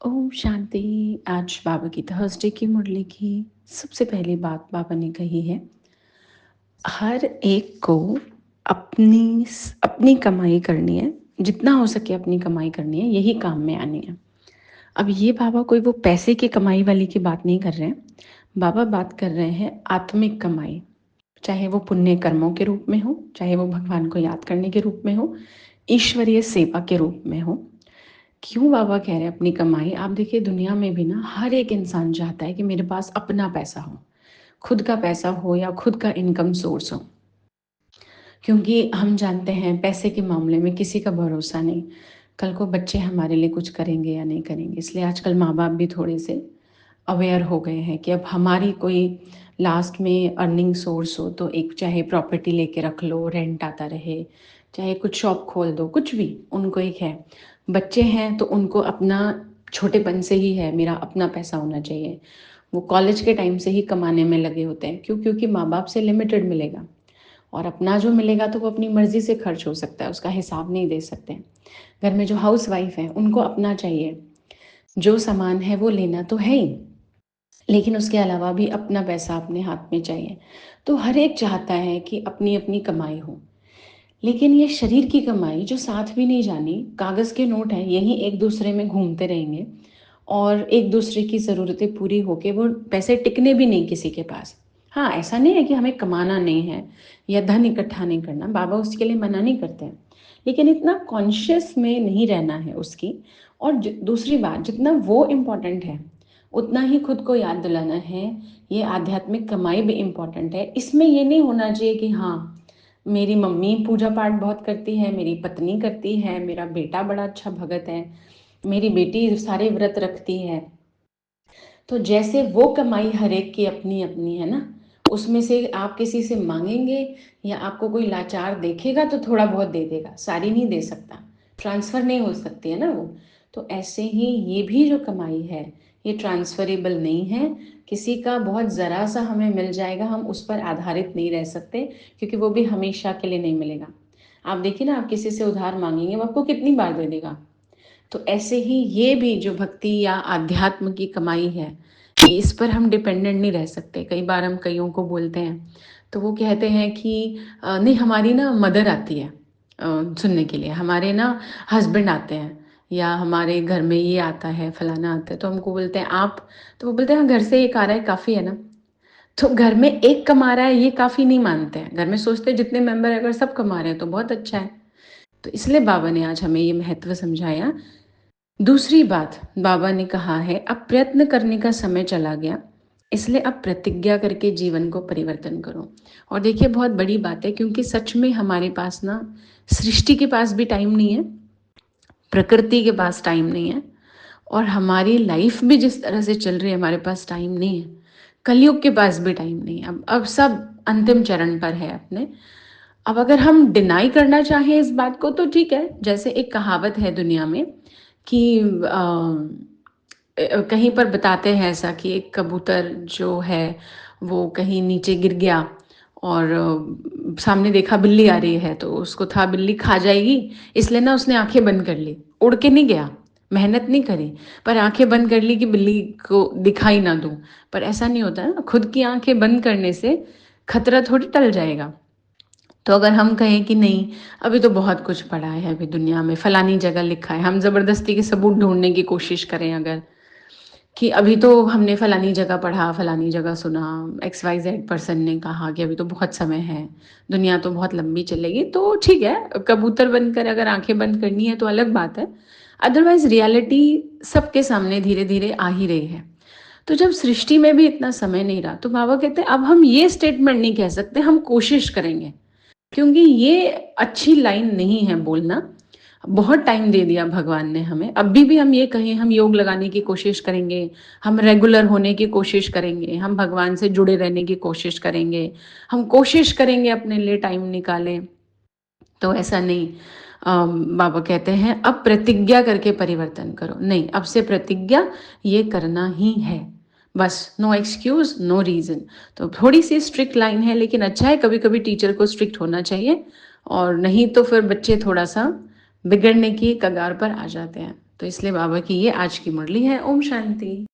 ओम शांति। आज बाबा की थर्सडे की मुरली की सबसे पहली बात बाबा ने कही है, हर एक को अपनी अपनी कमाई करनी है, जितना हो सके अपनी कमाई करनी है, यही काम में आनी है। अब ये बाबा कोई वो पैसे की कमाई वाली की बात नहीं कर रहे हैं। बाबा बात कर रहे हैं आत्मिक कमाई, चाहे वो पुण्य कर्मों के रूप में हो, चाहे वो भगवान को याद करने के रूप में हो, ईश्वरीय सेवा के रूप में हो। क्यों बाबा कह रहे हैं अपनी कमाई? आप देखिए, दुनिया में भी ना हर एक इंसान चाहता है कि मेरे पास अपना पैसा हो, खुद का पैसा हो या खुद का इनकम सोर्स हो। क्योंकि हम जानते हैं पैसे के मामले में किसी का भरोसा नहीं, कल को बच्चे हमारे लिए कुछ करेंगे या नहीं करेंगे। इसलिए आजकल माँ बाप भी थोड़े से अवेयर हो गए हैं कि अब हमारी कोई लास्ट में अर्निंग सोर्स हो तो एक चाहे प्रॉपर्टी लेके रख लो, रेंट आता रहे, चाहे कुछ शॉप खोल दो, कुछ भी उनको एक है। बच्चे हैं तो उनको अपना छोटेपन से ही है, मेरा अपना पैसा होना चाहिए। वो कॉलेज के टाइम से ही कमाने में लगे होते हैं। क्यों? क्योंकि माँ बाप से लिमिटेड मिलेगा और अपना जो मिलेगा तो वो अपनी मर्जी से खर्च हो सकता है, उसका हिसाब नहीं दे सकते। घर में जो हाउस वाइफ है उनको अपना चाहिए, जो सामान है वो लेना तो है ही, लेकिन उसके अलावा भी अपना पैसा अपने हाथ में चाहिए। तो हर एक चाहता है कि अपनी अपनी कमाई हो। लेकिन ये शरीर की कमाई जो साथ भी नहीं जानी, कागज़ के नोट हैं, यही एक दूसरे में घूमते रहेंगे और एक दूसरे की ज़रूरतें पूरी होके वो पैसे टिकने भी नहीं किसी के पास। हाँ, ऐसा नहीं है कि हमें कमाना नहीं है या धन इकट्ठा नहीं करना, बाबा उसके लिए मना नहीं करते हैं, लेकिन इतना कॉन्शियस में नहीं रहना है उसकी। और दूसरी बात, जितना वो इम्पोर्टेंट है उतना ही खुद को याद दिलाना है, ये आध्यात्मिक कमाई भी इम्पोर्टेंट है। इसमें ये नहीं होना चाहिए कि हाँ, मेरी मम्मी पूजा पाठ बहुत करती है, मेरी पत्नी करती है, मेरा बेटा बड़ा अच्छा भगत है, मेरी बेटी सारे व्रत रखती है। तो जैसे वो कमाई हर एक की अपनी अपनी है ना, उसमें से आप किसी से मांगेंगे या आपको कोई लाचार देखेगा तो थोड़ा बहुत दे देगा, सारी नहीं दे सकता, ट्रांसफ़र नहीं हो सकती है ना वो। तो ऐसे ही ये भी जो कमाई है ये ट्रांसफरेबल नहीं है। किसी का बहुत ज़रा सा हमें मिल जाएगा, हम उस पर आधारित नहीं रह सकते, क्योंकि वो भी हमेशा के लिए नहीं मिलेगा। आप देखिए ना, आप किसी से उधार मांगेंगे वो आपको कितनी बार दे देगा। तो ऐसे ही ये भी जो भक्ति या आध्यात्म की कमाई है, इस पर हम डिपेंडेंट नहीं रह सकते। कई बार हम कईयों को बोलते हैं तो वो कहते हैं कि नहीं, हमारी ना मदर आती है सुनने के लिए, हमारे ना हस्बैंड आते हैं, या हमारे घर में ये आता है, फलाना आता है। तो हमको बोलते हैं आप, तो वो बोलते हैं हाँ, घर से एक आ रहा है काफ़ी है ना। तो घर में एक कमा रहा है ये काफ़ी नहीं मानते हैं, घर में सोचते हैं जितने मेंबर है अगर सब कमा रहे हैं तो बहुत अच्छा है। तो इसलिए बाबा ने आज हमें ये महत्व समझाया। दूसरी बात, बाबा ने कहा है अब प्रयत्न करने का समय चला गया, इसलिए अब प्रतिज्ञा करके जीवन को परिवर्तन करो। और देखिए, बहुत बड़ी बात है, क्योंकि सच में हमारे पास ना सृष्टि के पास भी टाइम नहीं है, प्रकृति के पास टाइम नहीं है, और हमारी लाइफ भी जिस तरह से चल रही है हमारे पास टाइम नहीं है। कलयुग के पास भी टाइम नहीं है। अब सब अंतिम चरण पर है अपने। अब अगर हम डिनाई करना चाहें इस बात को तो ठीक है। जैसे एक कहावत है दुनिया में कि कहीं पर बताते हैं ऐसा कि एक कबूतर जो है वो कहीं नीचे गिर गया और सामने देखा बिल्ली आ रही है, तो उसको था बिल्ली खा जाएगी, इसलिए ना उसने आंखें बंद कर ली, उड़ के नहीं गया, मेहनत नहीं करी, पर आंखें बंद कर ली कि बिल्ली को दिखाई ना दूं। पर ऐसा नहीं होता ना, खुद की आंखें बंद करने से खतरा थोड़ी टल जाएगा। तो अगर हम कहें कि नहीं, अभी तो बहुत कुछ पड़ा है, अभी दुनिया में फलानी जगह लिखा है, हम ज़बरदस्ती के सबूत ढूंढने की कोशिश करें अगर, कि अभी तो हमने फलानी जगह पढ़ा, फलानी जगह सुना, एक्स वाई जेड पर्सन ने कहा कि अभी तो बहुत समय है, दुनिया तो बहुत लंबी चलेगी, तो ठीक है, कबूतर बनकर अगर आंखें बंद करनी है तो अलग बात है। अदरवाइज रियलिटी सबके सामने धीरे धीरे आ ही रही है। तो जब सृष्टि में भी इतना समय नहीं रहा, तो बाबा कहते हैं अब हम ये स्टेटमेंट नहीं कह सकते हम कोशिश करेंगे, क्योंकि ये अच्छी लाइन नहीं है बोलना। बहुत टाइम दे दिया भगवान ने हमें, अभी भी हम ये कहें हम योग लगाने की कोशिश करेंगे, हम रेगुलर होने की कोशिश करेंगे, हम भगवान से जुड़े रहने की कोशिश करेंगे, हम कोशिश करेंगे अपने लिए टाइम निकालें, तो ऐसा नहीं। बाबा कहते हैं अब प्रतिज्ञा करके परिवर्तन करो। नहीं, अब से प्रतिज्ञा ये करना ही है, बस, नो एक्सक्यूज, नो रीज़न। तो थोड़ी सी स्ट्रिक्ट लाइन है, लेकिन अच्छा है कभी कभी टीचर को स्ट्रिक्ट होना चाहिए, और नहीं तो फिर बच्चे थोड़ा सा बिगड़ने की कगार पर आ जाते हैं। तो इसलिए बाबा की ये आज की मुरली है। ओम शांति।